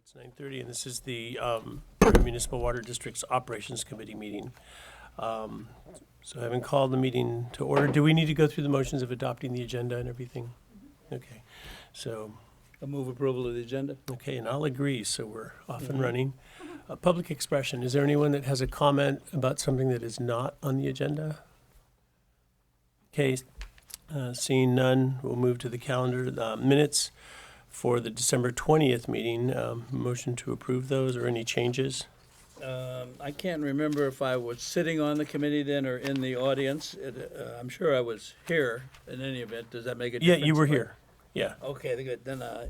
It's 9:30, and this is the Municipal Water District's Operations Committee meeting. So having called the meeting to order, do we need to go through the motions of adopting the agenda and everything? Okay, so, I move approval of the agenda. okay, and I'll agree, so we're off and running. Public expression, is there anyone that has a comment about something that is not on the agenda? Okay, seeing none, we'll move to the calendar. The minutes for the December 20th meeting, motion to approve those or any changes? I can't remember if I was sitting on the committee then or in the audience. I'm sure I was here in any event. Does that make a Yeah, difference? you were here, yeah. Okay, good. Then I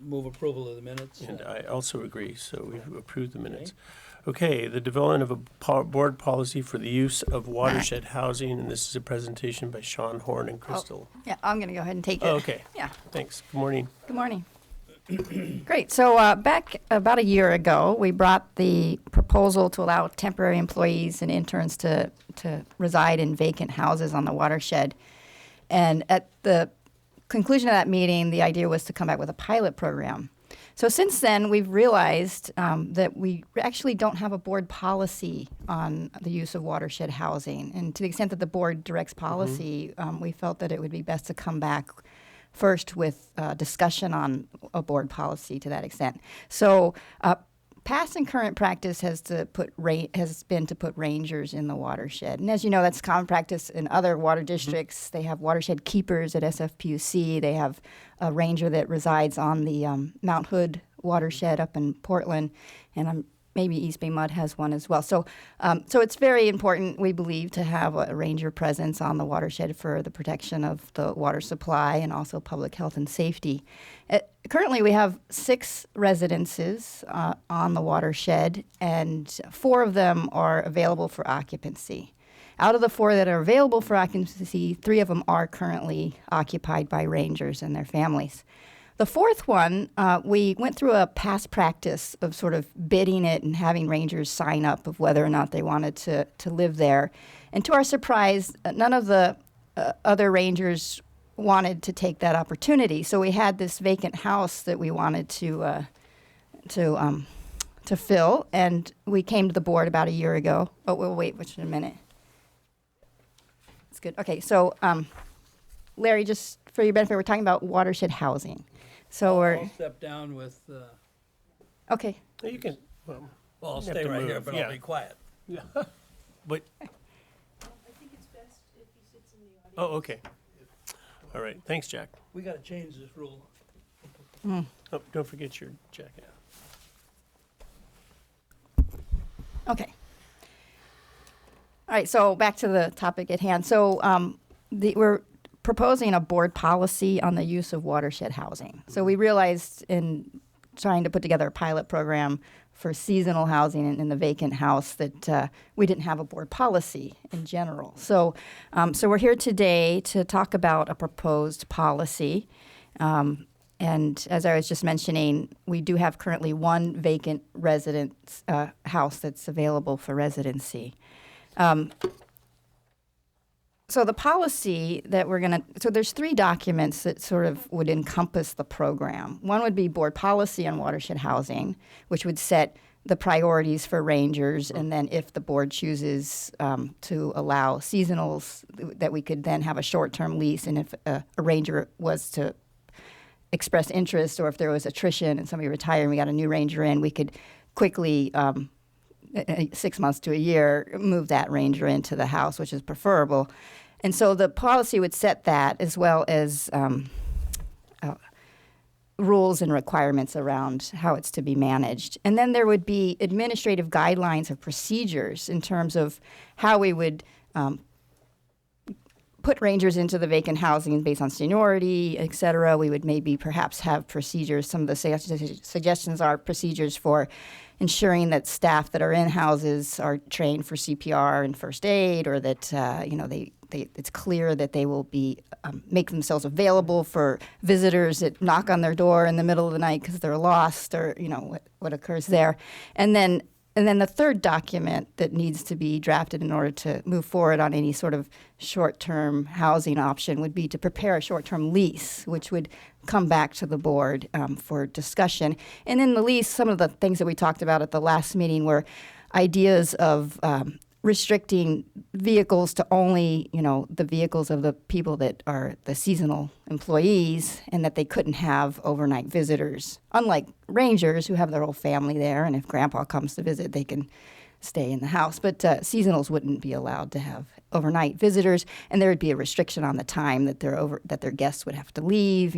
move approval of the minutes. And I also agree, so we've approved the minutes. Okay, the development of a board policy for the use of watershed housing, and this is a presentation by Sean Horn and Crystal. Yeah, I'm going to go ahead and take it. Oh, okay, Yeah, thanks, good morning. good morning. Great. So back about a year ago, we brought the proposal to allow temporary employees and interns to reside in vacant houses on the watershed. And at the conclusion of that meeting, the idea was to come back with a pilot program. So since then, we've realized that we actually don't have a board policy on the use of watershed housing. And to the extent that the board directs policy, we felt that it would be best to come back first with discussion on a board policy to that extent. So past and current practice has been to put rangers in the watershed. And as you know, that's common practice in other water districts. They have watershed keepers at SFPUC. They have a ranger that resides on the Mount Hood watershed up in Portland, and maybe East Bay Mud has one as well. So it's very important, we believe, to have a ranger presence on the watershed for the protection of the water supply and also public health and safety. Currently, we have 6 residences on the watershed, and 4 of them are available for occupancy. Out of the 4 that are available for occupancy, 3 of them are currently occupied by rangers and their families. The 4th one, we went through a past practice of sort of bidding it and having rangers sign up of whether or not they wanted to live there. And to our surprise, none of the other rangers wanted to take that opportunity. So we had this vacant house that we wanted to fill, and we came to the board about a year ago. Oh, we'll wait just a minute. It's good. Okay, so Larry, just for your benefit, we're talking about watershed housing. So I'll step down with, okay. You can, well, I'll You have stay to right here, move, but yeah. I'll be quiet. yeah, but, I think it's best if he sits in the audience. oh, okay. All right, thanks, Jack. We got to change this rule. Oh, don't forget your jacket. Okay. All right, so back to the topic at hand. So we're proposing a board policy on the use of watershed housing. So we realized in trying to put together a pilot program for seasonal housing in the vacant house that we didn't have a board policy in general. So we're here today to talk about a proposed policy. And as I was just mentioning, we do have currently 1 vacant residence house that's available for residency. So the policy that so there's 3 documents that sort of would encompass the program. One would be board policy on watershed housing, which would set the priorities for rangers, and then if the board chooses to allow seasonals, that we could then have a short-term lease, and if a ranger was to express interest, or if there was attrition and somebody retired and we got a new ranger in, we could quickly 6 months to a year, move that ranger into the house, which is preferable. And so the policy would set that, as well as rules and requirements around how it's to be managed. And then there would be administrative guidelines of procedures in terms of how we would put rangers into the vacant housing based on seniority, et cetera. We would maybe perhaps have procedures. Some of the suggestions are procedures for ensuring that staff that are in houses are trained for CPR and first aid, or that it's clear that they will be make themselves available for visitors that knock on their door in the middle of the night because they're lost, or what occurs there. And then And then the third document that needs to be drafted in order to move forward on any sort of short-term housing option would be to prepare a short-term lease, which would come back to the board for discussion. And in the lease, some of the things that we talked about at the last meeting were ideas of restricting vehicles to only, the vehicles of the people that are the seasonal employees, and that they couldn't have overnight visitors. Unlike rangers who have their whole family there, and if grandpa comes to visit, they can stay in the house. But seasonals wouldn't be allowed to have overnight visitors, and there would be a restriction on the time that their guests would have to leave.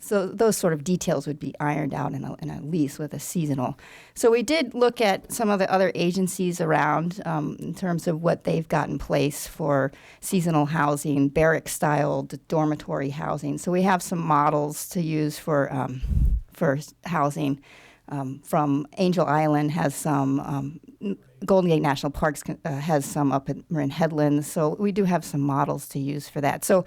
So those sort of details would be ironed out in a lease with a seasonal. So we did look at some of the other agencies around in terms of what they've got in place for seasonal housing, barrack-style dormitory housing. So we have some models to use for housing. From Angel Island has some, Golden Gate National Parks has some up at Marin Headlands. So we do have some models to use for that. So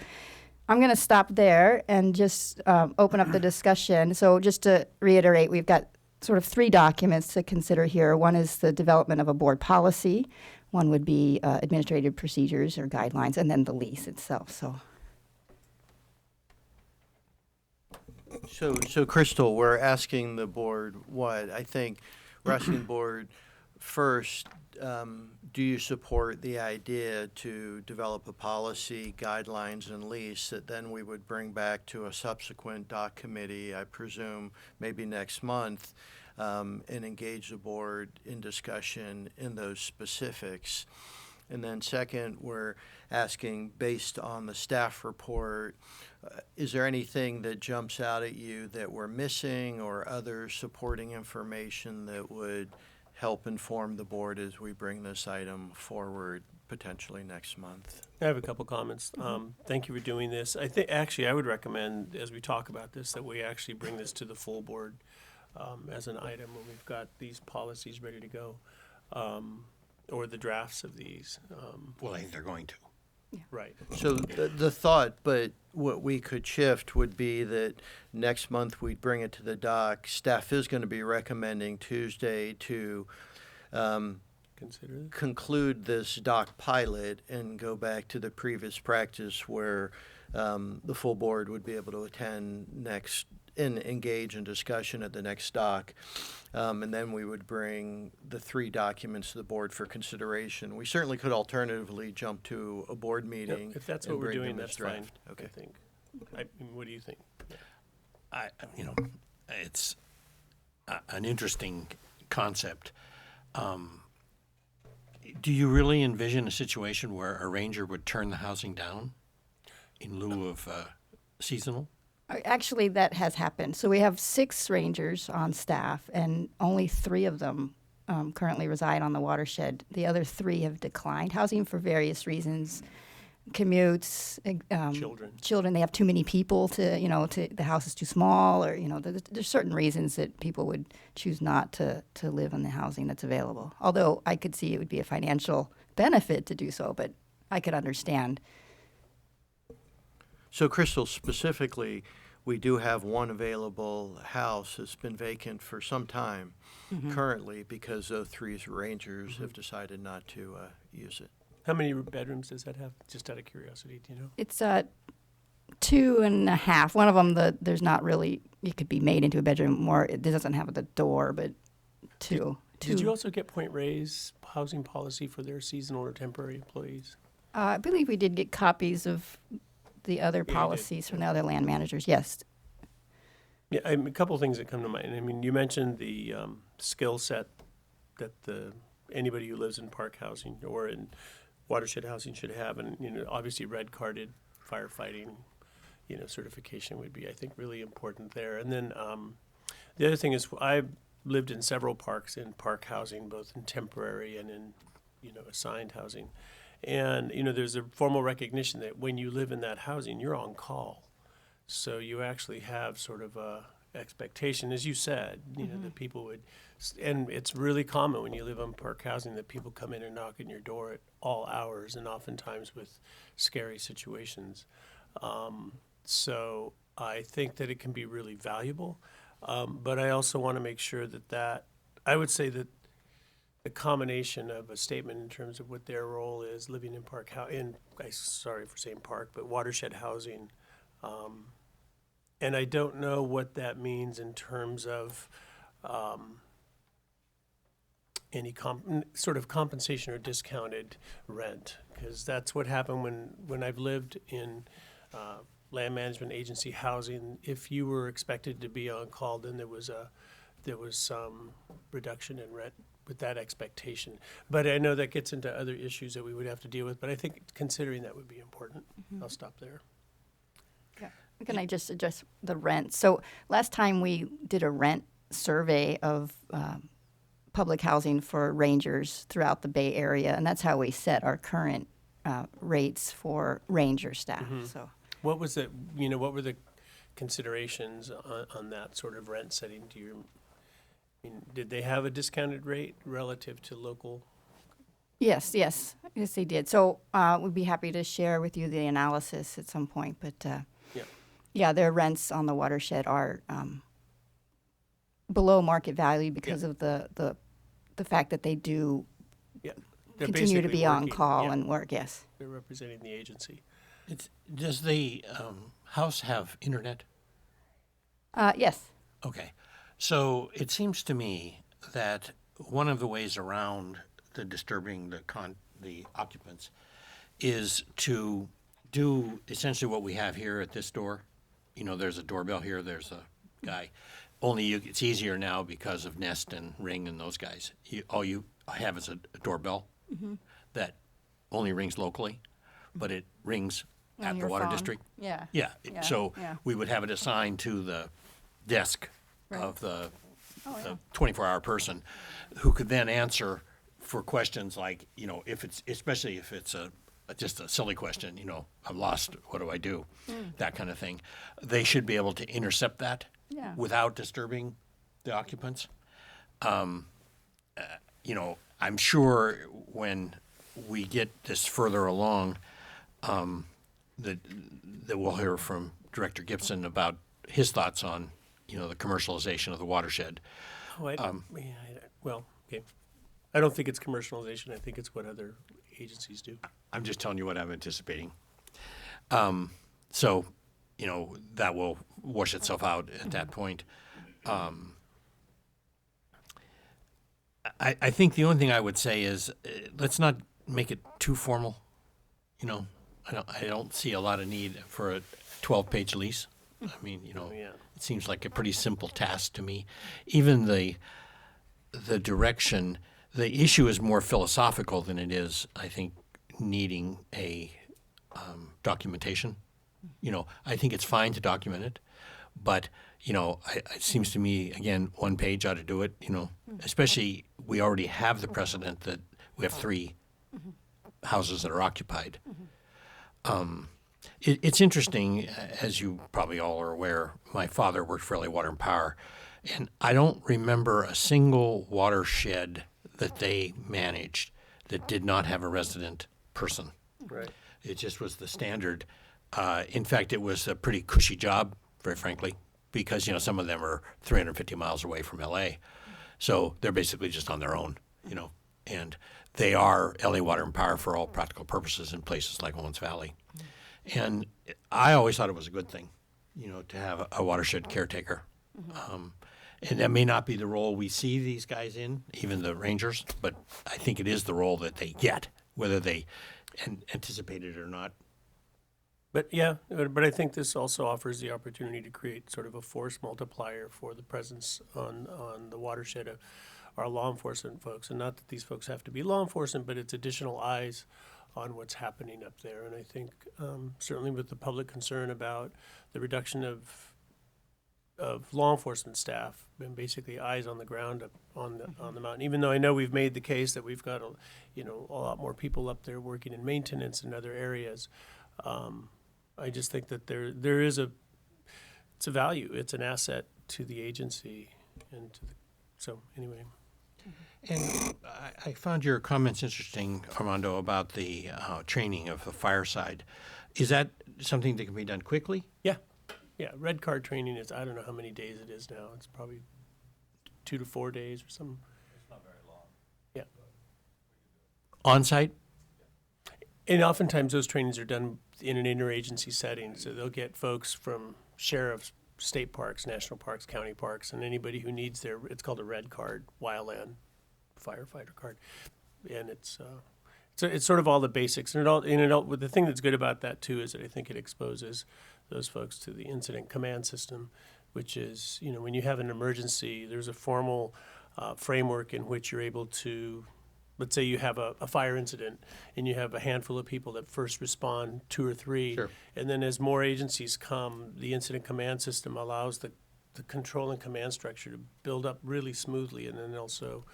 I'm going to stop there and just open up the discussion. So just to reiterate, we've got sort of 3 documents to consider here. One is the development of a board policy. One would be administrative procedures or guidelines, and then the lease itself. So Crystal, we're asking the board what? I think we're asking the board first, do you support the idea to develop a policy, guidelines, and lease that then we would bring back to a subsequent doc committee, I presume, maybe next month, and engage the board in discussion in those specifics? And then second, we're asking, based on the staff report, is there anything that jumps out at you that we're missing or other supporting information that would help inform the board as we bring this item forward potentially next month? I have a couple comments. Thank you for doing this. I think actually I would recommend, as we talk about this, that we actually bring this to the full board as an item when we've got these policies ready to go, or the drafts of these. Well, I think they're going to. Right. So the thought, but what we could shift would be that next month we'd bring it to the doc. Staff is going to be recommending Tuesday to Consider it. conclude this doc pilot and go back to the previous practice where the full board would be able to attend next and engage in discussion at the next doc. And then we would bring the 3 documents to the board for consideration. We certainly could alternatively jump to a board meeting. If that's and what we're bring doing, them as that's fine. draft. Okay. I think. What do you think? It's an interesting concept. Do you really envision a situation where a ranger would turn the housing down in lieu of seasonal? Actually, that has happened. So we have 6 rangers on staff, and only 3 of them currently reside on the watershed. The other 3 have declined housing for various reasons. Commutes, children. They have too many people to the house is too small, or there's certain reasons that people would choose not to live in the housing that's available. Although I could see it would be a financial benefit to do so, but I could understand. So, Crystal, specifically, we do have one available house that's been vacant for some time currently because those 3 rangers have decided not to use it. How many bedrooms does that have? Just out of curiosity, do you know? It's 2.5. One of them, there's not really. It could be made into a bedroom. More, it doesn't have the door, but 2. Did you also get Point Reyes housing policy for their seasonal or temporary employees? I believe we did get copies of the other did. policies from the other land managers. Yes. Yeah, a couple of things that come to mind. I mean, you mentioned the skill set that anybody who lives in park housing or in watershed housing should have, and obviously red carded firefighting, certification would be, I think, really important there. And then the other thing is, I've lived in several parks in park housing, both in temporary and in assigned housing, and there's a formal recognition that when you live in that housing, you're on call. So you actually have sort of a expectation, as you said, that people would, and it's really common when you live on park housing that people come in and knock on your door at all hours and oftentimes with scary situations. So I think that it can be really valuable, but I also want to make sure that I would say that the combination of a statement in terms of what their role is, living in sorry for saying park, but watershed housing. And I don't know what that means in terms of any sort of compensation or discounted rent, because that's what happened when I've lived in land management agency housing. If you were expected to be on call, then there was some reduction in rent with that expectation. But I know that gets into other issues that we would have to deal with, but I think considering that would be important. I'll stop there. Yeah. Can I just address the rent? So last time we did a rent survey of public housing for rangers throughout the Bay Area, and that's how we set our current rates for ranger staff. So What was it, what were the considerations on that sort of rent setting? Did they have a discounted rate relative to local? yes, they did. So we'd be happy to share with you the analysis at some point. But yeah, their rents on the watershed are below market value because of the fact that they do They're continue to basically be on working, call and work. Yes. They're representing the agency. Does the house have internet? Yes. Okay. So it seems to me that one of the ways around the disturbing the occupants is to do essentially what we have here at this door. There's a doorbell here, there's a guy. Only it's easier now because of Nest and Ring and those guys. All you have is a doorbell that only rings locally, but it rings On at the your water phone. district. Yeah. Yeah. Yeah, So yeah. we would have it assigned to the desk Right. of the Oh, yeah. 24-hour person, who could then answer for questions like, especially if it's just a silly question, I'm lost, what do I do? That kind of thing. They should be able to intercept that Yeah. without disturbing the occupants. I'm sure when we get this further along, that we'll hear from Director Gibson about his thoughts on, the commercialization of the watershed. Well, okay. I don't think it's commercialization. I think it's what other agencies do. I'm just telling you what I'm anticipating. So, that will wash itself out at that point. I think the only thing I would say is let's not make it too formal. I don't see a lot of need for a 12-page lease. I mean, Yeah. it seems like a pretty simple task to me. Even the direction, the issue is more philosophical than it is, I think, needing a documentation. I think it's fine to document it, but it seems to me, again, one page ought to do it. Especially we already have the precedent that we have 3 houses that are occupied. It's interesting, as you probably all are aware, my father worked for LA Water and Power, and I don't remember a single watershed that they managed that did not have a resident person. Right. It just was the standard. In fact, it was a pretty cushy job, very frankly, because, some of them are 350 miles away from LA. So they're basically just on their own, and they are LA Water and Power for all practical purposes in places like Owens Valley. And I always thought it was a good thing, to have a watershed caretaker. And that may not be the role we see these guys in, even the rangers, but I think it is the role that they get, whether they anticipate it or not. But but I think this also offers the opportunity to create sort of a force multiplier for the presence on the watershed of our law enforcement folks. And not that these folks have to be law enforcement, but it's additional eyes on what's happening up there. And I think certainly with the public concern about the reduction of law enforcement staff and basically eyes on the ground up on the mountain. Even though I know we've made the case that we've got a lot more people up there working in maintenance and other areas. I just think that there is it's a value. It's an asset to the agency and so anyway. And I found your comments interesting, Armando, about the training of the fireside. Is that something that can be done quickly? Yeah, red card training is, I don't know how many days it is now. It's probably 2 to 4 days or something. It's not very long. Yeah. On-site? And oftentimes those trainings are done in an interagency setting, so they'll get folks from sheriffs, state parks, national parks, county parks, and anybody who needs their, it's called a red card, wildland firefighter card. And it's sort of all the basics. And the thing that's good about that too is that I think it exposes those folks to the incident command system, which is, when you have an emergency, there's a formal framework in which you're able to, let's say you have a fire incident and you have a handful of people that first respond, 2 or 3. Sure. And then as more agencies come, the incident command system allows the control and command structure to build up really smoothly, and then also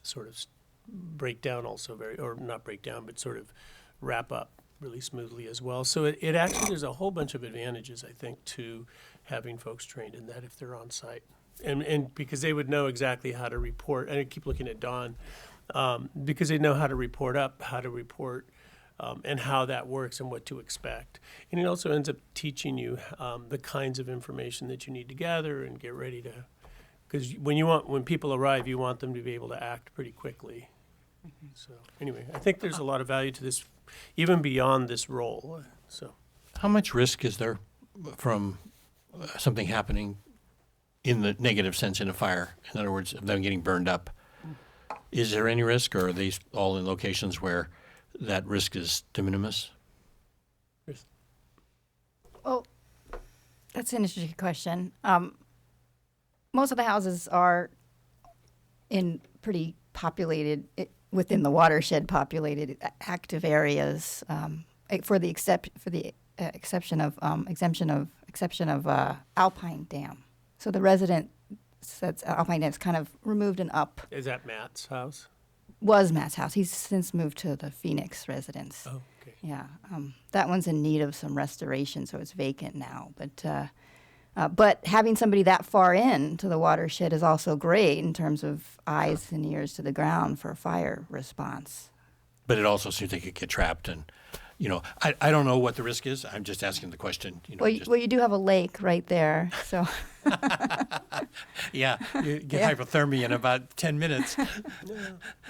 sort of break down also or not break down, but sort of wrap up really smoothly as well. So it actually, there's a whole bunch of advantages, I think, to having folks trained in that if they're on site. And because they would know exactly how to report, and I keep looking at Dawn, because they know how to report up, how to report, and how that works and what to expect. And it also ends up teaching you the kinds of information that you need to gather and get ready to, because when people arrive, you want them to be able to act pretty quickly. So anyway, I think there's a lot of value to this, even beyond this role. So How much risk is there from something happening in the negative sense in a fire? In other words, of them getting burned up. Is there any risk, or are these all in locations where that risk is de minimis? Well, that's an interesting question. Most of the houses are in pretty populated, within the watershed populated active areas, for the exception of Alpine Dam. So the resident says Alpine Dam is kind of removed and up. is that Matt's house? Was Matt's house. He's since moved to the Phoenix residence. Oh, okay. Yeah, that one's in need of some restoration, so it's vacant now. But having somebody that far in to the watershed is also great in terms of eyes and ears to the ground for fire response. But it also seems they could get trapped, and I don't know what the risk is. I'm just asking the question. Well, you do have a lake right there, so Yeah, you get Yeah. hypothermia in about 10 minutes.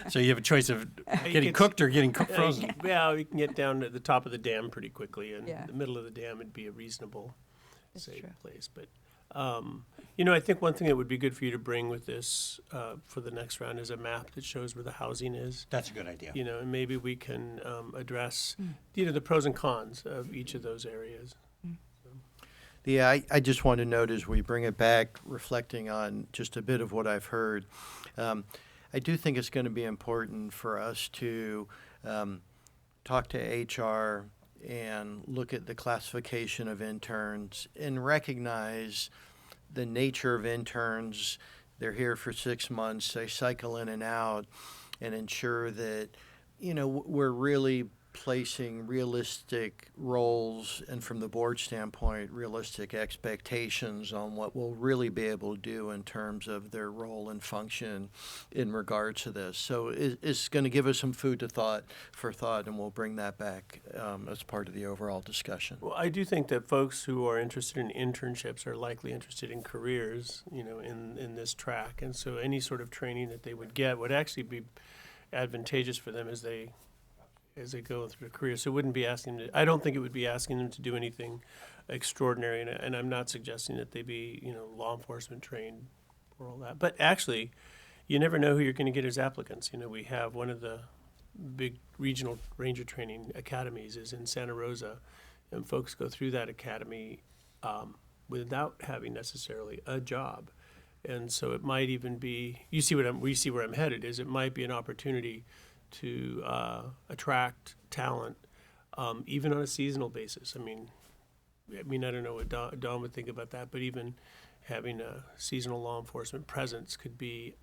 So you have a choice of getting cooked or getting frozen. Yeah, we can get down to the top of the dam pretty quickly, and Yeah. the middle of the dam would be a reasonable, safe true. place. But I think one thing that would be good for you to bring with this for the next round is a map that shows where the housing is. That's a good idea. And maybe we can address, the pros and cons of each of those areas. Yeah, I just want to note as we bring it back, reflecting on just a bit of what I've heard, I do think it's going to be important for us to talk to HR and look at the classification of interns and recognize the nature of interns. They're here for 6 months, they cycle in and out, and ensure that, we're really placing realistic roles and, from the board standpoint, realistic expectations on what we'll really be able to do in terms of their role and function in regards to this. So it's going to give us some food for thought, and we'll bring that back as part of the overall discussion. Well, I do think that folks who are interested in internships are likely interested in careers, in this track. And so any sort of training that they would get would actually be advantageous for them as they go through a career. So it wouldn't be I don't think it would be asking them to do anything extraordinary. And I'm not suggesting that they be, law enforcement trained or all that. But actually, you never know who you're going to get as applicants. We have one of the big regional ranger training academies is in Santa Rosa, and folks go through that academy without having necessarily a job. And so it might even be, we see where I'm headed, is it might be an opportunity to attract talent, even on a seasonal basis. I mean, I don't know what Don would think about that, but even having a seasonal law enforcement presence could be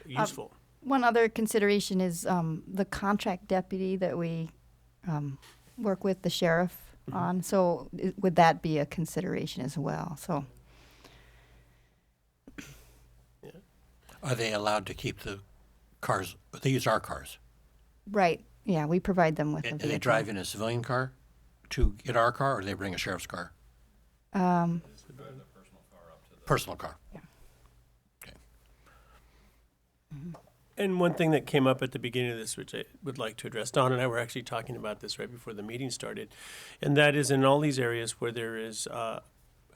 useful. one other consideration is the contract deputy that we work with the sheriff on. So would that be a consideration as well? So Are they allowed to keep the cars? They use our cars. right, yeah, we provide them with a And vehicle. they drive in a civilian car to get our car, or do they bring a sheriff's car? Personal car. Yeah. Okay. And one thing that came up at the beginning of this, which I would like to address, Don and I were actually talking about this right before the meeting started, and that is in all these areas where there is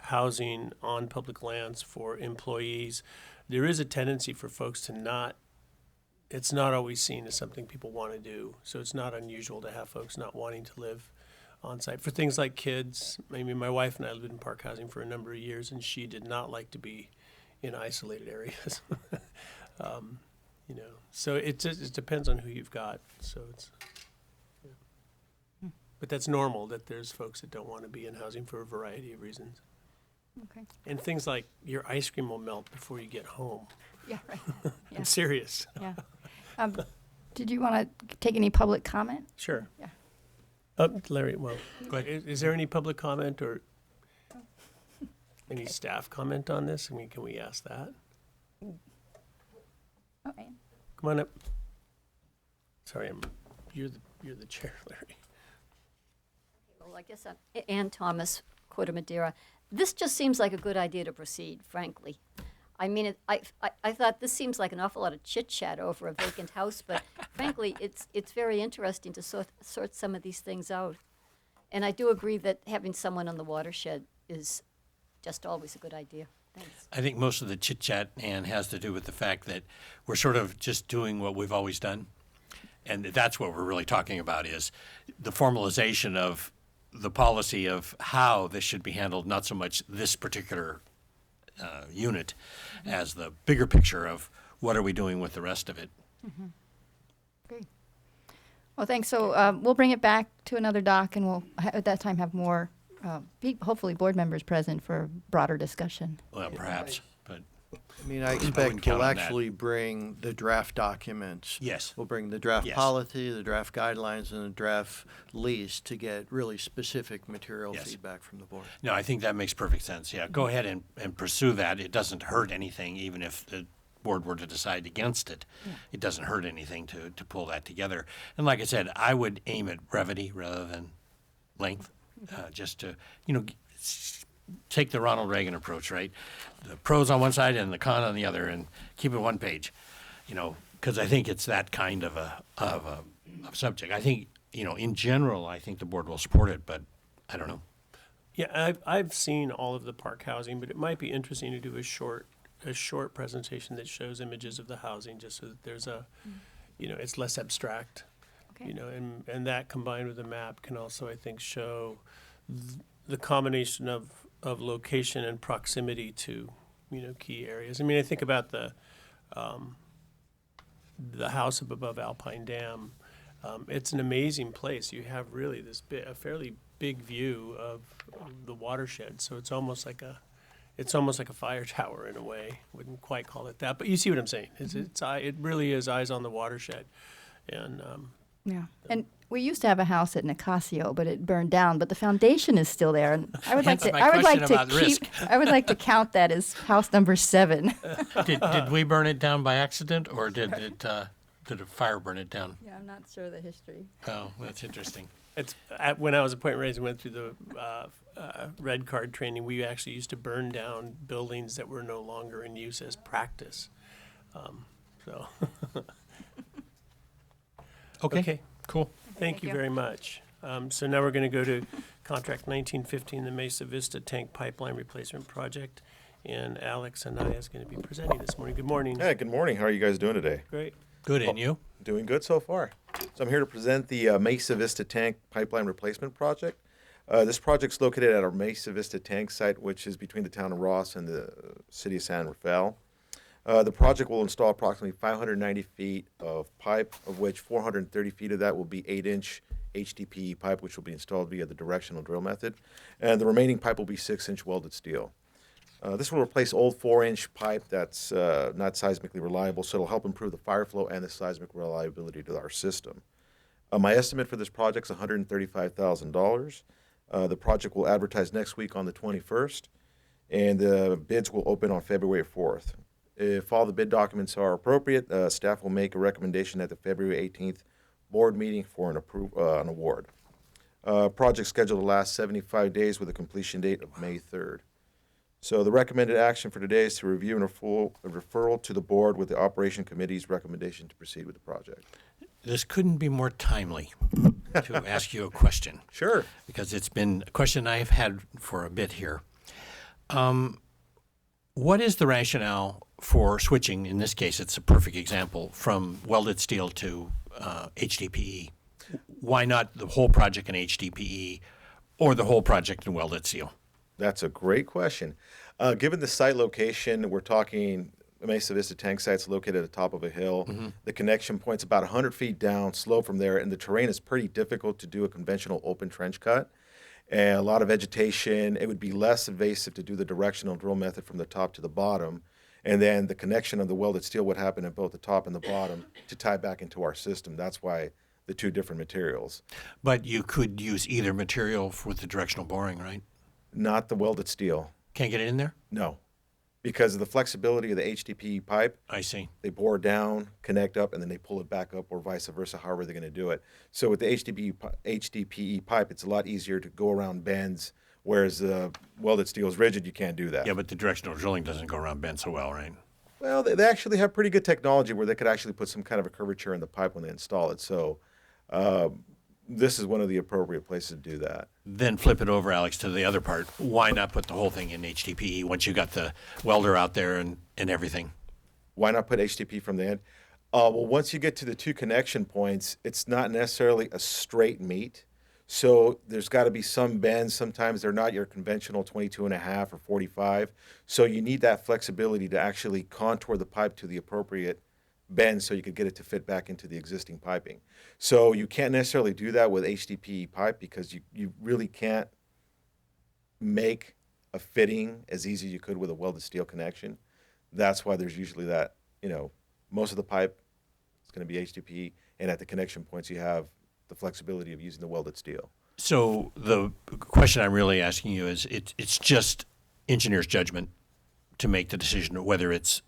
housing on public lands for employees, there is a tendency for folks to not, it's not always seen as something people want to do. So it's not unusual to have folks not wanting to live on site. For things like kids, I mean, my wife and I lived in park housing for a number of years, and she did not like to be in isolated areas. You know, so it depends on who you've got. So it's, yeah. But that's normal that there's folks that don't want to be in housing for a variety of reasons. Okay. And things like your ice cream will melt before you get home. Yeah, right. Yeah. I'm serious. Yeah. Did you want to take any public comment? Sure. Yeah. Larry, well, Go ahead. is there any public comment or any staff comment on this? I mean, can we ask that? Okay. Come on up. Sorry, you're the chair, Larry. Well, I guess Ann Thomas, Corte Madera. This just seems like a good idea to proceed, frankly. I mean, I thought this seems like an awful lot of chit-chat over a vacant house, but frankly, it's very interesting to sort some of these things out. And I do agree that having someone on the watershed is just always a good idea. Thanks. I think most of the chit chat, Ann, has to do with the fact that we're sort of just doing what we've always done. And that's what we're really talking about is the formalization of the policy of how this should be handled, not so much this particular unit as the bigger picture of what are we doing with the rest of it. Great. Well, thanks. So we'll bring it back to another doc, and we'll at that time have more, hopefully, board members present for broader discussion. Well, perhaps, but I mean, I wouldn't expect count we'll on that. actually bring the draft documents. yes. We'll bring the draft Yes. policy, the draft guidelines, and the draft lease to get really specific material Yes. feedback from the board. No, I think that makes perfect sense. Yeah, go ahead and pursue that. It doesn't hurt anything, even if the board were to decide against it. It doesn't hurt anything to pull that together. And like I said, I would aim at brevity rather than length, just to, take the Ronald Reagan approach, right? The pros on one side and the con on the other, and keep it one page, because I think it's that kind of a subject. I think, in general, I think the board will support it, but I don't know. Yeah, I've seen all of the park housing, but it might be interesting to do a short presentation that shows images of the housing, just so that there's it's less abstract. Okay. And that combined with the map can also, I think, show the combination of location and proximity to, key areas. I mean, I think about the house up above Alpine Dam. It's an amazing place. You have really a fairly big view of the watershed. So it's almost like a fire tower in a way. Wouldn't quite call it that, but you see what I'm saying. It really is eyes on the watershed, and Yeah. And we used to have a house at Nicasio, but it burned down. But the foundation is still there, and I would like Hence to. my I would like question to about risk. I would like to count that as house number 7. Did we burn it down by accident, or did a fire burn it down? Yeah, I'm not sure of the history. Oh, that's interesting. when I was a point raised and went through the red card training, we actually used to burn down buildings that were no longer in use as practice. Okay. Cool. Thank you very much. So now we're going to go to contract 1915, the Mesa Vista Tank Pipeline Replacement Project. And Alex Anaya is going to be presenting this morning. Good morning. Hey, good morning. How are you guys doing today? Great. Good, and you? Doing good so far. So I'm here to present the Mesa Vista Tank Pipeline Replacement Project. This project's located at our Mesa Vista Tank site, which is between the town of Ross and the city of San Rafael. The project will install approximately 590 feet of pipe, of which 430 feet of that will be 8-inch HDPE pipe, which will be installed via the directional drill method. And the remaining pipe will be 6-inch welded steel. This will replace old 4-inch pipe that's not seismically reliable, so it'll help improve the fire flow and the seismic reliability to our system. My estimate for this project is $135,000. The project will advertise next week on the 21st, and the bids will open on February 4th. If all the bid documents are appropriate, staff will make a recommendation at the February 18th board meeting for an award. Project scheduled to last 75 days with a completion date of May 3rd. So the recommended action for today is to review and referral to the board with the operation committee's recommendation to proceed with the project. This couldn't be more timely to ask you a question. Sure. Because it's been a question I've had for a bit here. What is the rationale for switching, in this case it's a perfect example, from welded steel to HDPE? Why not the whole project in HDPE or the whole project in welded steel? That's a great question. Given the site location, we're talking Mesa Vista tank site's located at the top of a hill. The connection point's about 100 feet down, slope from there, and the terrain is pretty difficult to do a conventional open trench cut. And a lot of vegetation. It would be less invasive to do the directional drill method from the top to the bottom. And then the connection of the welded steel would happen at both the top and the bottom to tie back into our system. That's why the two different materials. But you could use either material with the directional boring, right? Not the welded steel. Can't get it in there? No. Because of the flexibility of the HDPE pipe, I see. they bore down, connect up, and then they pull it back up, or vice versa, however they're going to do it. So with the HDPE pipe, it's a lot easier to go around bends, whereas the welded steel is rigid, you can't do that. Yeah, but the directional drilling doesn't go around bend so well, right? Well, they actually have pretty good technology where they could actually put some kind of a curvature in the pipe when they install it. So this is one of the appropriate places to do that. Then flip it over, Alex, to the other part. Why not put the whole thing in HDPE once you got the welder out there and everything? Why not put HDP from the end? Well, once you get to the two connection points, it's not necessarily a straight meet. So there's got to be some bends. Sometimes they're not your conventional 22.5 or 45. So you need that flexibility to actually contour the pipe to the appropriate bend so you could get it to fit back into the existing piping. So you can't necessarily do that with HDPE pipe because you really can't make a fitting as easy as you could with a welded steel connection. That's why there's usually that, most of the pipe is going to be HDPE, and at the connection points you have the flexibility of using the welded steel. So the question I'm really asking you is, it's just engineer's judgment to make the decision of whether it's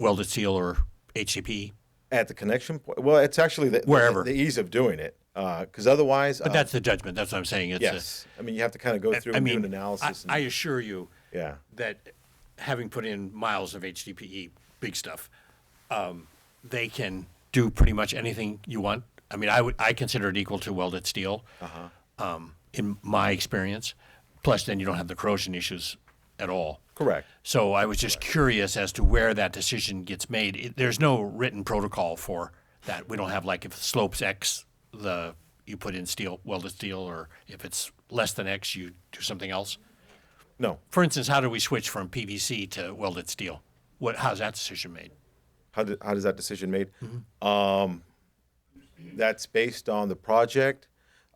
welded steel or HDPE? At the connection point, well, it's actually Wherever. the ease of doing it, because otherwise. But that's the judgment. That's what I'm saying. It's yes, I mean you have to kind of go through and do an analysis. I assure you Yeah. that having put in miles of HDPE, big stuff, they can do pretty much anything you want. I mean, I consider it equal to welded steel, in my experience. Plus, then you don't have the corrosion issues at all. Correct. So I was just curious as to where that decision gets made. There's no written protocol for that. We don't have, like, if the slope's X, you put in steel, welded steel, or if it's less than X, you do something else. No. For instance, how do we switch from PVC to welded steel? How's that decision made? How does that decision made? That's based on the project,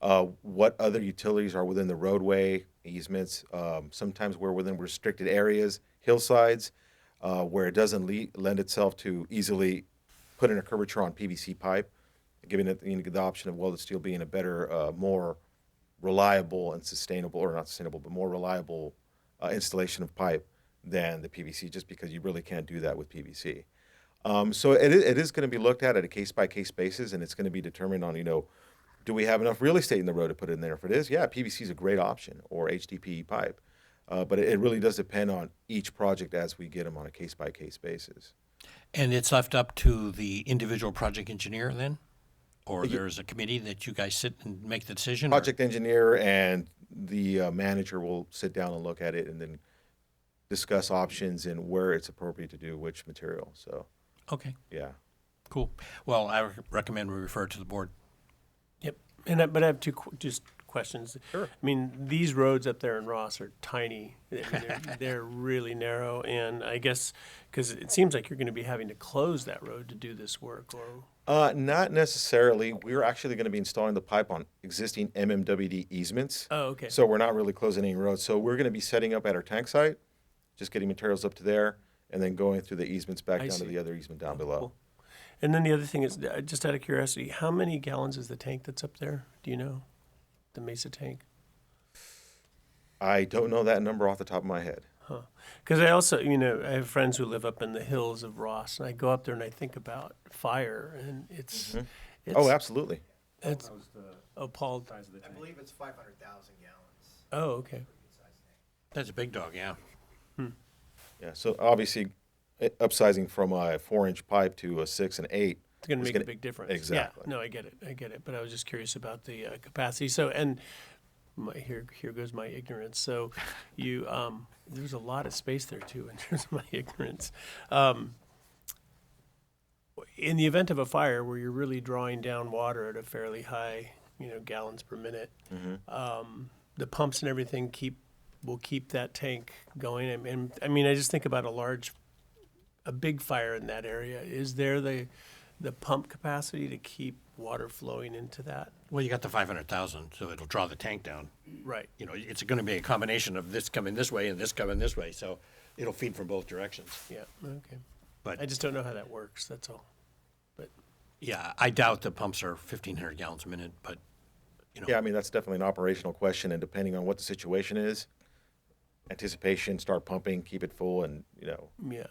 what other utilities are within the roadway easements. Sometimes we're within restricted areas, hillsides, where it doesn't lend itself to easily put in a curvature on PVC pipe, giving it the option of welded steel being a better, more reliable and sustainable, or not sustainable, but more reliable installation of pipe than the PVC, just because you really can't do that with PVC. So it is going to be looked at a case-by-case basis, and it's going to be determined on, do we have enough real estate in the road to put it in there? If it is, yeah, PVC is a great option, or HDPE pipe. But it really does depend on each project as we get them on a case-by-case basis. And it's left up to the individual project engineer then? Or there's a committee that you guys sit and make the decision? Project engineer and the manager will sit down and look at it and then discuss options and where it's appropriate to do which material. So, Okay, yeah. cool. Well, I recommend we refer it to the board. Yep. But I have just questions. Sure. I mean, these roads up there in Ross are tiny. I mean, they're really narrow, and I guess because it seems like you're going to be having to close that road to do this work, or Not necessarily. We're actually going to be installing the pipe on existing MMWD easements. oh, okay. So we're not really closing any roads. So we're going to be setting up at our tank site, just getting materials up to there, and then going through the easements back I down to see. the other easement down below. Cool. And then the other thing is, just out of curiosity, how many gallons is the tank that's up there? Do you know? The Mesa tank? I don't know that number off the top of my head. Because I also, I have friends who live up in the hills of Ross, and I go up there and I think about fire, and it's Oh, absolutely. it's Paul. I believe it's 500,000 gallons. Oh, okay. That's a big dog, yeah. Yeah, so obviously, upsizing from a 4-inch pipe to a 6 and 8. It's going to is make gonna- a big difference. Exactly. Yeah, no, I get it. But I was just curious about the capacity. So, and here goes my ignorance. So, you there's a lot of space there too in terms of my ignorance. In the event of a fire where you're really drawing down water at a fairly high, gallons per minute, the pumps and everything will keep that tank going. And I mean, I just think about a big fire in that area. Is there the pump capacity to keep water flowing into that? Well, you got the 500,000, so it'll draw the tank down. Right. It's going to be a combination of this coming this way and this coming this way, so it'll feed from both directions. Yeah. Okay. But I just don't know how that works. That's all. But yeah, I doubt the pumps are 1,500 gallons a minute, but Yeah, I mean, that's definitely an operational question, and depending on what the situation is, anticipation, start pumping, keep it full, and, yeah.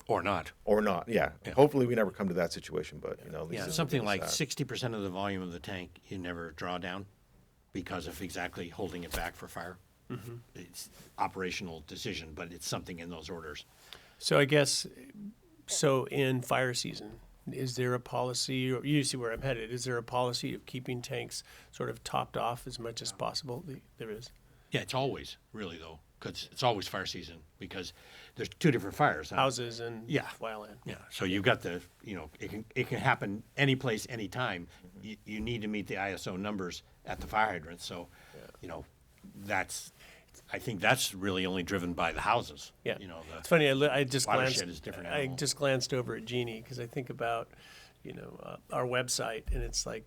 or not. or not, yeah. Hopefully, we never come to that situation, but, at least Yeah, this something is like that. 60% of the volume of the tank you never draw down because of exactly holding it back for fire. It's operational decision, but it's something in those orders. So I guess, in fire season, is there a policy, or you see where I'm headed, is there a policy of keeping tanks sort of topped off as much as possible? There is. Yeah, it's always really though, because it's always fire season because there's two different fires. Huh? Houses and Yeah. wildland. Yeah, so you've got it can happen any place, anytime. You need to meet the ISO numbers at the fire hydrant. So, I think that's really only driven by the houses. Yeah. The It's funny, I just watershed glanced, is a different I animal. just glanced over at Jeannie because I think about, our website, and it's like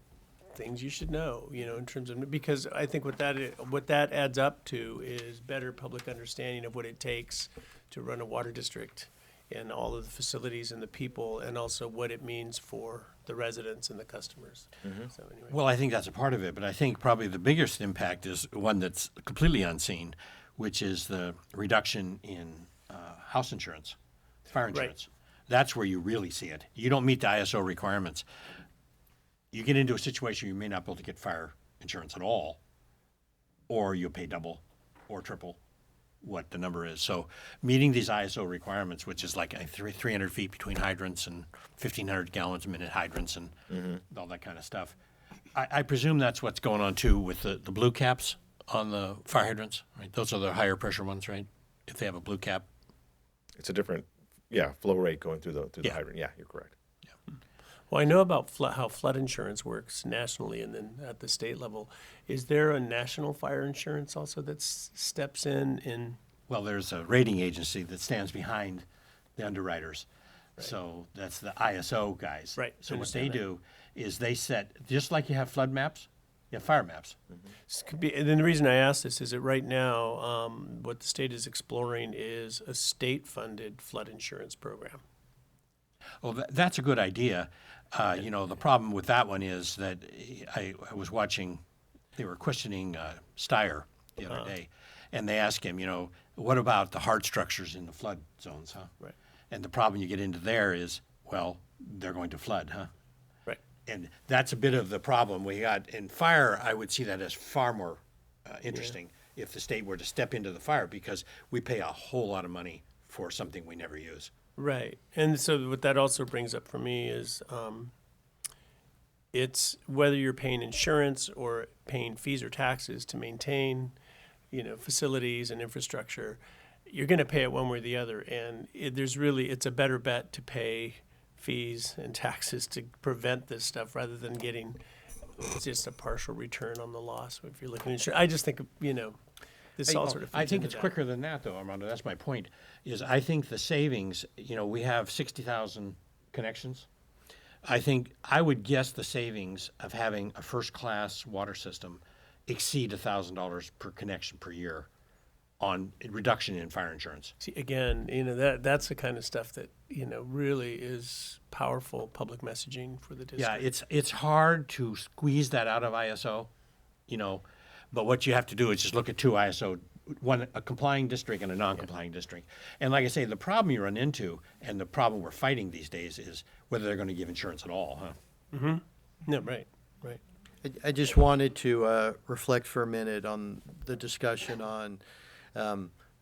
things you should know, in terms of, because I think what that adds up to is better public understanding of what it takes to run a water district and all of the facilities and the people, and also what it means for the residents and the customers. So anyway. Well, I think that's a part of it, but I think probably the biggest impact is one that's completely unseen, which is the reduction in house insurance, fire insurance. That's where you really see it. You don't meet the ISO requirements. You get into a situation you may not be able to get fire insurance at all, or you'll pay double or triple what the number is. So meeting these ISO requirements, which is like 300 feet between hydrants and 1,500 gallons a minute hydrants and all that kind of stuff. I presume that's what's going on too with the blue caps on the fire hydrants, right? Those are the higher pressure ones, right? If they have a blue cap. It's a different, flow rate going through the Yeah. hydrant. Yeah, you're correct. Well, I know about how flood insurance works nationally and then at the state level. Is there a national fire insurance also that steps in? Well, there's a rating agency that stands behind the underwriters. So that's the ISO guys. Right, So what understand they that. do is they set, just like you have flood maps, you have fire maps. And then the reason I ask this is that right now, what the state is exploring is a state-funded flood insurance program. Well, that's a good idea. The problem with that one is that I was watching, they were questioning Steyer the other day, and they asked him, what about the hard structures in the flood zones, huh? Right. And the problem you get into there is, well, they're going to flood, huh? Right. And that's a bit of the problem we got. In fire, I would see that as far more interesting if the state were to step into the fire because we pay a whole lot of money for something we never use. Right. And so what that also brings up for me is it's whether you're paying insurance or paying fees or taxes to maintain, facilities and infrastructure, you're going to pay it one way or the other. And it's a better bet to pay fees and taxes to prevent this stuff rather than getting just a partial return on the loss if you're looking at insurance. I just think, this all sort of fits I think into it's that. quicker than that, though, Armando. That's my point. Is I think the savings. We have 60,000 connections. I would guess the savings of having a first-class water system exceed $1,000 per connection per year on reduction in fire insurance. See, again, that's the kind of stuff that, really is powerful public messaging for the district. Yeah, it's hard to squeeze that out of ISO, but what you have to do is just look at two ISO, one a complying district and a non-complying district. And like I say, the problem you run into and the problem we're fighting these days is whether they're going to give insurance at all, huh? No, right. I just wanted to reflect for a minute on the discussion on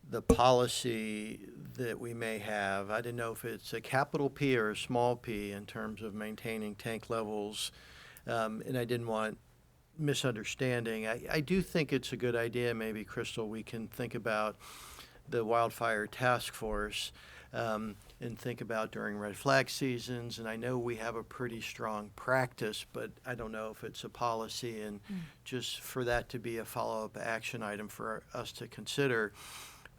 the policy that we may have. I didn't know if it's a capital P or a small p in terms of maintaining tank levels, and I didn't want misunderstanding. I do think it's a good idea, maybe, Crystal, we can think about the wildfire task force and think about during red flag seasons. And I know we have a pretty strong practice, but I don't know if it's a policy. And just for that to be a follow-up action item for us to consider.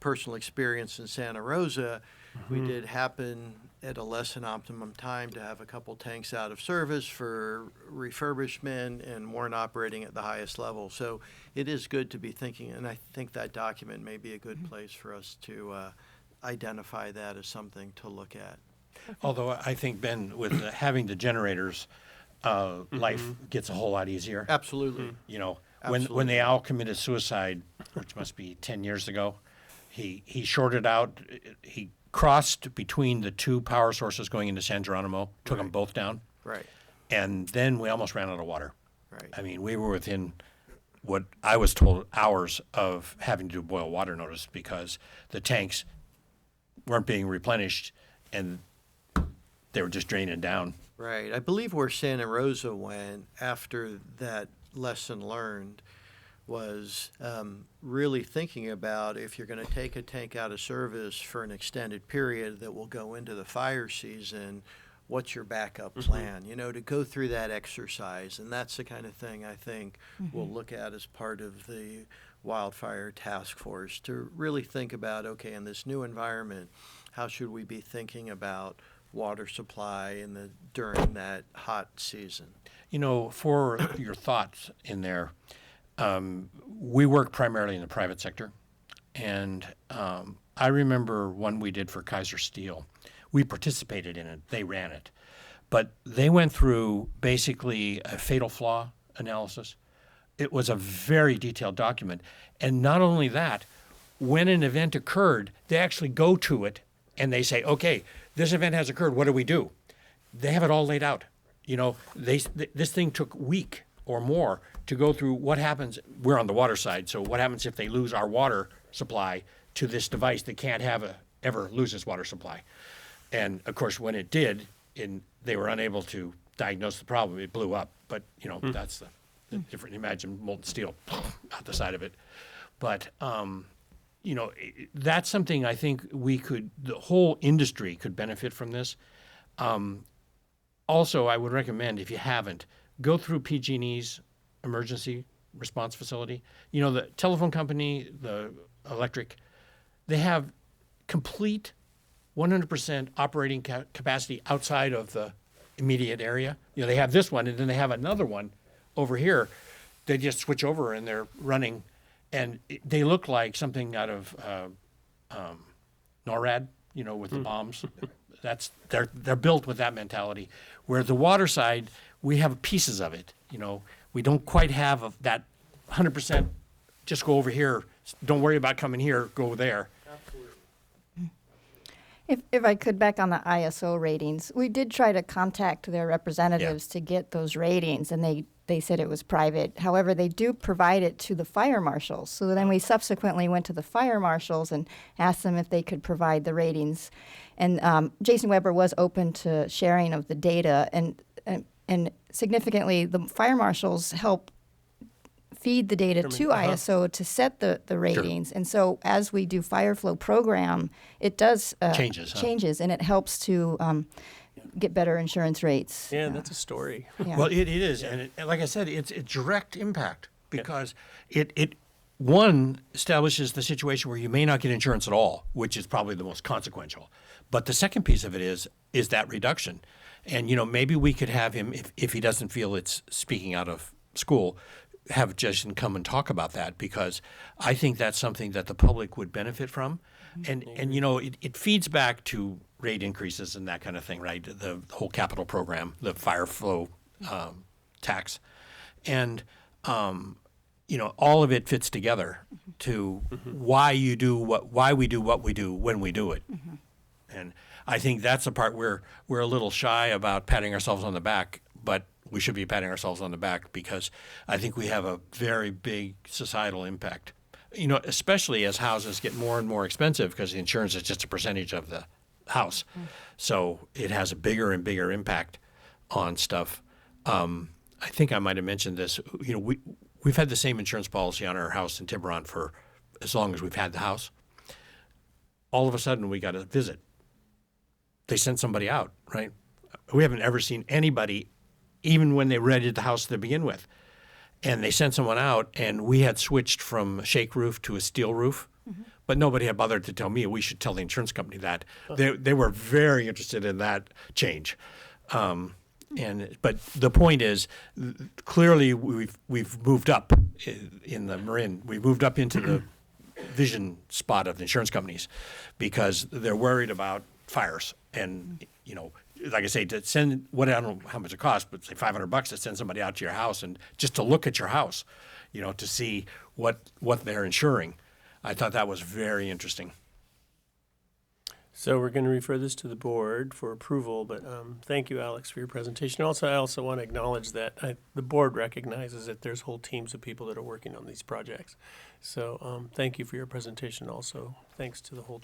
Personal experience in Santa Rosa, we did happen at a less than optimum time to have a couple tanks out of service for refurbishment and weren't operating at the highest level. So it is good to be thinking, and I think that document may be a good place for us to identify that as something to look at. Although I think, Ben, with having the generators, life gets a whole lot easier. Absolutely. You know, Absolutely. when the owl committed suicide, which must be 10 years ago, he shorted out, he crossed between the two power sources going into San Geronimo, took them both down, Right, and then we almost ran out of water. right. I mean, we were within what I was told hours of having to do boil water notice because the tanks weren't being replenished and they were just draining down. Right. I believe where Santa Rosa went after that lesson learned was really thinking about if you're going to take a tank out of service for an extended period that will go into the fire season, what's your backup plan? You know, to go through that exercise. And that's the kind of thing I think we'll look at as part of the wildfire task force to really think about, okay, in this new environment, how should we be thinking about water supply during that hot season? You know, for your thoughts in there, we work primarily in the private sector. And I remember one we did for Kaiser Steel. We participated in it. They ran it. But they went through basically a fatal flaw analysis. It was a very detailed document. And not only that, when an event occurred, they actually go to it and they say, okay, this event has occurred. What do we do? They have it all laid out. You know, this thing took a week or more to go through what happens. We're on the water side, so what happens if they lose our water supply to this device that can't ever lose its water supply? And of course, when it did, they were unable to diagnose the problem. It blew up. But you know, that's the different. Imagine molten steel out the side of it. But you know, that's something I think the whole industry could benefit from this. Also, I would recommend, if you haven't, go through PG&E's emergency response facility. You know, the telephone company, the electric, they have complete 100% operating capacity outside of the immediate area. You know, they have this one, and then they have another one over here. They just switch over, and they're running, and they look like something out of NORAD, you know, with the bombs. They're built with that mentality. Where the water side, we have pieces of it. You know, we don't quite have that 100%. Just go over here. Don't worry about coming here. Go there. If I could, back on the ISO ratings, we did try to contact their representatives to get those ratings, and they said it was private. However, they do provide it to the fire marshals. So then we subsequently went to the fire marshals and asked them if they could provide the ratings. And Jason Weber was open to sharing of the data, and significantly, the fire marshals help feed the data to ISO to set the ratings. And so as we do fire flow program, it does changes, and it helps to get better insurance rates. Yeah, that's a story. Yeah. Well, it is, and like I said, it's a direct impact because it establishes the situation where you may not get insurance at all, which is probably the most consequential. But the second piece of it is that reduction, and you know, maybe we could have him, if he doesn't feel it's speaking out of school, have Jason come and talk about that, because I think that's something that the public would benefit from. And you know, it feeds back to rate increases and that kind of thing, right? The whole capital program, the fire flow tax. And, you know, all of it fits together to why we do what we do when we do it. And I think that's the part where we're a little shy about patting ourselves on the back, but we should be patting ourselves on the back because I think we have a very big societal impact. you know, especially as houses get more and more expensive because the insurance is just a percentage of the house. So it has a bigger and bigger impact on stuff. I think I might have mentioned this. You know, we've had the same insurance policy on our house in Tiburon for as long as we've had the house. All of a sudden, we got a visit. They sent somebody out, right? We haven't ever seen anybody, even when they rented the house to begin with. And they sent someone out, and we had switched from a shake roof to a steel roof. But nobody had bothered to tell me. We should tell the insurance company that. They were very interested in that change. But the point is, clearly we've moved up in the Marin. We've moved up into the vision spot of the insurance companies because they're worried about fires. And, you know, like I say, to send, I don't know how much it costs, but say $500 to send somebody out to your house and just to look at your house, you know, to see what they're insuring. I thought that was very interesting. So we're going to refer this to the board for approval, but thank you, Alex, for your presentation. Also, I also want to acknowledge that the board recognizes that there's whole teams of people that are working on these projects. So thank you for your presentation also. Thanks to the whole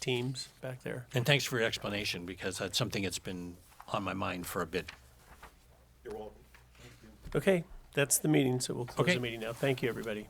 teams back there. And thanks for your explanation because that's something that's been on my mind for a bit. You're welcome. Okay, that's the meeting, so we'll close Okay. the meeting now. Thank you, everybody.